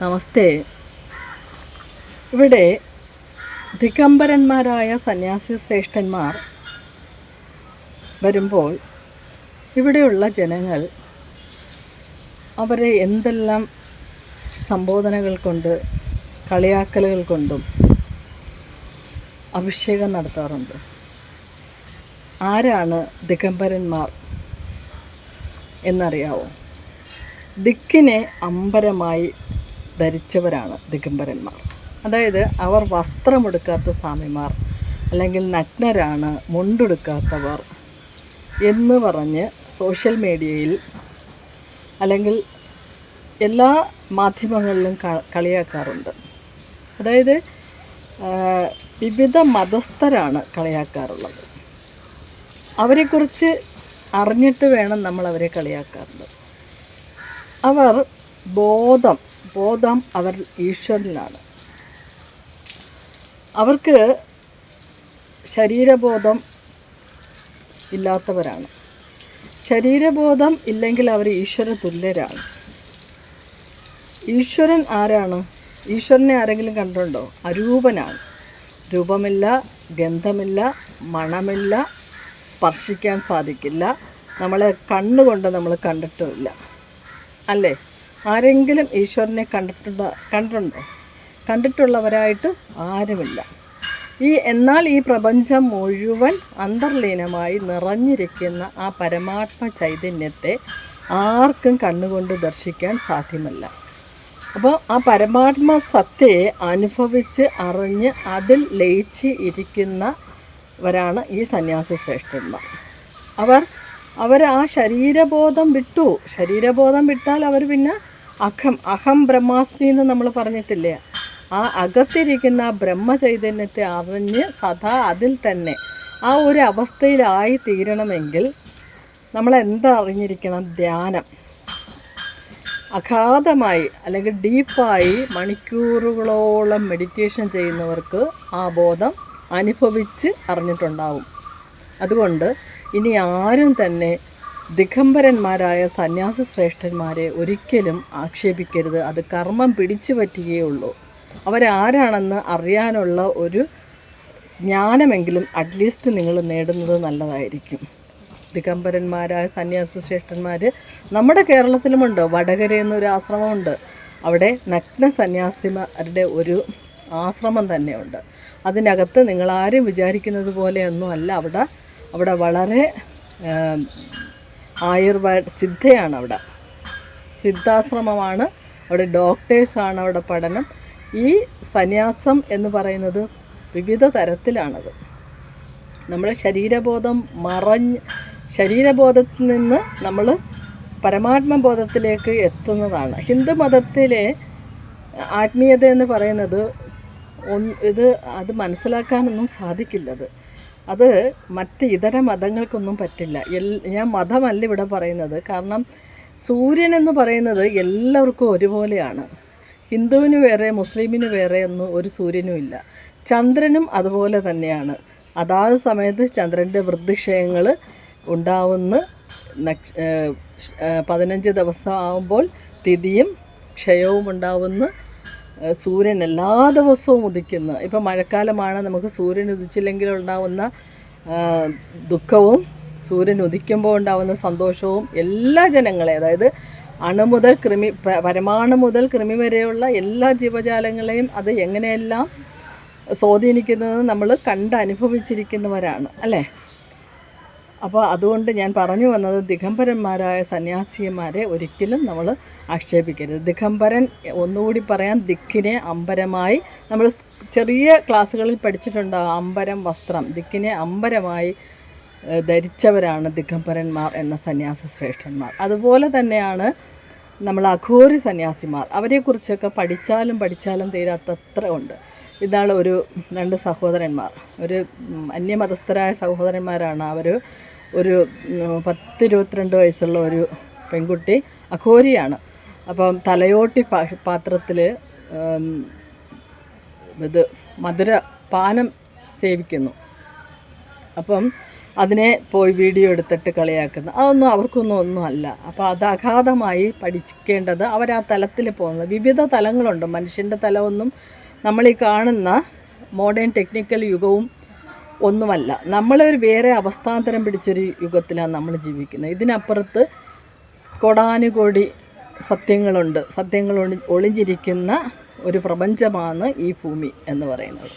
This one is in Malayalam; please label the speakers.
Speaker 1: നമസ്തേ. ഇവിടെ ദിഗംബരന്മാരായ സന്യാസി ശ്രേഷ്ഠന്മാർ വരുമ്പോൾ ഇവിടെയുള്ള ജനങ്ങൾ അവരെ എന്തെല്ലാം സംബോധനകൾ കൊണ്ട് കളിയാക്കലുകൾ കൊണ്ടും അഭിഷേകം നടത്താറുണ്ട്. ആരാണ് ദിഗംബരന്മാർ എന്നറിയാവോ? ദിക്കിനെ അമ്പരമായി ധരിച്ചവരാണ് ദിഗംബരന്മാർ. അതായത് അവർ വസ്ത്രമെടുക്കാത്ത സ്വാമിമാർ, അല്ലെങ്കിൽ നഗ്നരാണ്, മുണ്ടെടുക്കാത്തവർ എന്ന് പറഞ്ഞ് സോഷ്യൽ മീഡിയയിൽ അല്ലെങ്കിൽ എല്ലാ മാധ്യമങ്ങളിലും കളിയാക്കാറുണ്ട്. അതായത് വിവിധ മതസ്ഥരാണ് കളിയാക്കാറുള്ളത്. അവരെക്കുറിച്ച് അറിഞ്ഞിട്ട് വേണം നമ്മൾ അവരെ കളിയാക്കാറുള്ളത്. അവർ ബോധം അവർ ഈശ്വരനിലാണ്. അവർക്ക് ശരീരബോധം ഇല്ലാത്തവരാണ്. ശരീരബോധം ഇല്ലെങ്കിൽ അവർ ഈശ്വര തുല്യരാണ്. ഈശ്വരൻ ആരാണ്? ഈശ്വരനെ ആരെങ്കിലും കണ്ടിട്ടുണ്ടോ? അരൂപനാണ്. രൂപമില്ല, ഗന്ധമില്ല, മണമില്ല, സ്പർശിക്കാൻ സാധിക്കില്ല, നമ്മളെ കണ്ണുകൊണ്ട് നമ്മൾ കണ്ടിട്ടുമില്ല. അല്ലേ? ആരെങ്കിലും ഈശ്വരനെ കണ്ടിട്ടുണ്ടോ? കണ്ടിട്ടുള്ളവരായിട്ട് ആരുമില്ല. എന്നാൽ ഈ പ്രപഞ്ചം മുഴുവൻ അന്തർലീനമായി നിറഞ്ഞിരിക്കുന്ന ആ പരമാത്മ ചൈതന്യത്തെ ആർക്കും കണ്ണുകൊണ്ട് ദർശിക്കാൻ സാധ്യമല്ല. അപ്പോൾ ആ പരമാത്മ സത്യയെ അനുഭവിച്ച് അറിഞ്ഞ് അതിൽ ലയിച്ച് ഇരിക്കുന്നവരാണ് ഈ സന്യാസി ശ്രേഷ്ഠന്മാർ. അവർ ആ ശരീരബോധം വിട്ടു. ശരീരബോധം വിട്ടാൽ അവർ പിന്നെ അഹം ബ്രഹ്മാസ്മി എന്ന് നമ്മൾ പറഞ്ഞിട്ടില്ലേ? ആ അകത്തിരിക്കുന്ന ബ്രഹ്മചൈതന്യത്തെ അറിഞ്ഞ് സദാ അതിൽ തന്നെ ആ ഒരു അവസ്ഥയിലായി തീരണമെങ്കിൽ നമ്മൾ എന്താ അറിഞ്ഞിരിക്കണം? ധ്യാനം. അഗാധമായി അല്ലെങ്കിൽ ഡീപ്പായി മണിക്കൂറുകളോളം മെഡിറ്റേഷൻ ചെയ്യുന്നവർക്ക് ആ ബോധം അനുഭവിച്ച് അറിഞ്ഞിട്ടുണ്ടാവും. അതുകൊണ്ട് ഇനി ആരും തന്നെ ദിഗംബരന്മാരായ സന്യാസി ശ്രേഷ്ഠന്മാരെ ഒരിക്കലും ആക്ഷേപിക്കരുത്. അത് കർമ്മം പിടിച്ചു പറ്റുകയുള്ളൂ. അവരാരാണെന്ന് അറിയാനുള്ള ഒരു ജ്ഞാനമെങ്കിലും അറ്റ്ലീസ്റ്റ് നിങ്ങൾ നേടുന്നത് നല്ലതായിരിക്കും. ദിഗംബരന്മാരായ സന്യാസി ശ്രേഷ്ഠന്മാർ നമ്മുടെ കേരളത്തിലുമുണ്ട്. വടകര എന്നൊരു ആശ്രമമുണ്ട്. അവിടെ നഗ്ന സന്യാസിമാരുടെ ഒരു ആശ്രമം തന്നെയുണ്ട്. അതിനകത്ത് നിങ്ങളാരും വിചാരിക്കുന്നത് പോലെയൊന്നും അല്ല. അവിടെ വളരെ സിദ്ധയാണ്. അവിടെ സിദ്ധാശ്രമമാണ്. അവിടെ ഡോക്ടേഴ്സാണ് അവിടെ പഠനം. ഈ സന്യാസം എന്ന് പറയുന്നത് വിവിധ തരത്തിലാണത്. നമ്മുടെ ശരീരബോധത്തിൽ നിന്ന് നമ്മൾ പരമാത്മബോധത്തിലേക്ക് എത്തുന്നതാണ്. ഹിന്ദു മതത്തിലെ ആത്മീയത എന്ന് പറയുന്നത് അത് മനസ്സിലാക്കാനൊന്നും സാധിക്കില്ലത്. അത് മറ്റ് ഇതര മതങ്ങൾക്കൊന്നും പറ്റില്ല. ഞാൻ മതമല്ല ഇവിടെ പറയുന്നത്. കാരണം സൂര്യൻ എന്ന് പറയുന്നത് എല്ലാവർക്കും ഒരുപോലെയാണ്. ഹിന്ദുവിന് വേറെ, മുസ്ലിമിന് വേറെ ഒന്നും ഒരു സൂര്യനും ഇല്ല. ചന്ദ്രനും അതുപോലെ തന്നെയാണ്. അതാത് സമയത്ത് ചന്ദ്രൻ്റെ വൃദ്ധിക്ഷയങ്ങൾ ഉണ്ടാവുന്ന 15 ദിവസം ആകുമ്പോൾ തിഥിയും ക്ഷയവും ഉണ്ടാവുന്ന സൂര്യൻ എല്ലാ ദിവസവും ഉദിക്കുന്നു. ഇപ്പം മഴക്കാലമാണ്, നമുക്ക് സൂര്യൻ ഉദിച്ചില്ലെങ്കിൽ ഉണ്ടാവുന്ന ദുഃഖവും സൂര്യൻ ഉദിക്കുമ്പോൾ ഉണ്ടാവുന്ന സന്തോഷവും എല്ലാ ജനങ്ങളെ, അതായത് അണു മുതൽ പരമാണു മുതൽ കൃമി വരെയുള്ള എല്ലാ ജീവജാലങ്ങളെയും അത് എങ്ങനെയെല്ലാം സ്വാധീനിക്കുന്നത് നമ്മൾ അനുഭവിച്ചിരിക്കുന്നവരാണ് അല്ലേ? അപ്പോൾ അതുകൊണ്ട് ഞാൻ പറഞ്ഞു വന്നത്, ദിഗംബരന്മാരായ സന്യാസിമാരെ ഒരിക്കലും നമ്മൾ ആക്ഷേപിക്കരുത്. ദിഗംബരൻ, ഒന്നുകൂടി പറയാം, ദിക്കിനെ അമ്പരമായി, നമ്മൾ ചെറിയ ക്ലാസ്സുകളിൽ പഠിച്ചിട്ടുണ്ടാകും, അമ്പരം വസ്ത്രം, ദിക്കിനെ അമ്പരമായി ധരിച്ചവരാണ് ദിഗംബരന്മാർ എന്ന സന്യാസി ശ്രേഷ്ഠന്മാർ. അതുപോലെ തന്നെയാണ് നമ്മൾ അഘോരി സന്യാസിമാർ. അവരെക്കുറിച്ചൊക്കെ പഠിച്ചാലും തീരാത്തത്ര ഉണ്ട്. ഇതാണ് രണ്ട് സഹോദരന്മാർ, ഒരു അന്യമതസ്ഥരായ സഹോദരന്മാരാണ്. അവർ ഒരു 10-22 വയസ്സുള്ള ഒരു പെൺകുട്ടി അഘോരിയാണ്. അപ്പം തലയോട്ടി പാത്രത്തിൽ മധുര പാനം സേവിക്കുന്നു. അപ്പം അതിനെ പോയി വീഡിയോ എടുത്തിട്ട് കളിയാക്കുന്നത്, അതൊന്നും ഒന്നും അല്ല. അപ്പോൾ അത് അഗാധമായി പഠിക്കേണ്ടത് അവർ ആ തലത്തിൽ പോകുന്നത്. വിവിധ തലങ്ങളുണ്ട്. മനുഷ്യൻ്റെ തലമൊന്നും നമ്മളീ കാണുന്ന മോഡേൺ ടെക്നിക്കൽ യുഗവും ഒന്നുമല്ല. നമ്മളൊരു വേറെ അവസ്ഥാന്തരം പിടിച്ചൊരു യുഗത്തിലാണ് നമ്മൾ ജീവിക്കുന്നത്. ഇതിനപ്പുറത്ത് കോടാനുകോടി സത്യങ്ങൾ ഒളിഞ്ഞിരിക്കുന്ന ഒരു പ്രപഞ്ചമാണ് ഈ ഭൂമി എന്ന് പറയുന്നത്.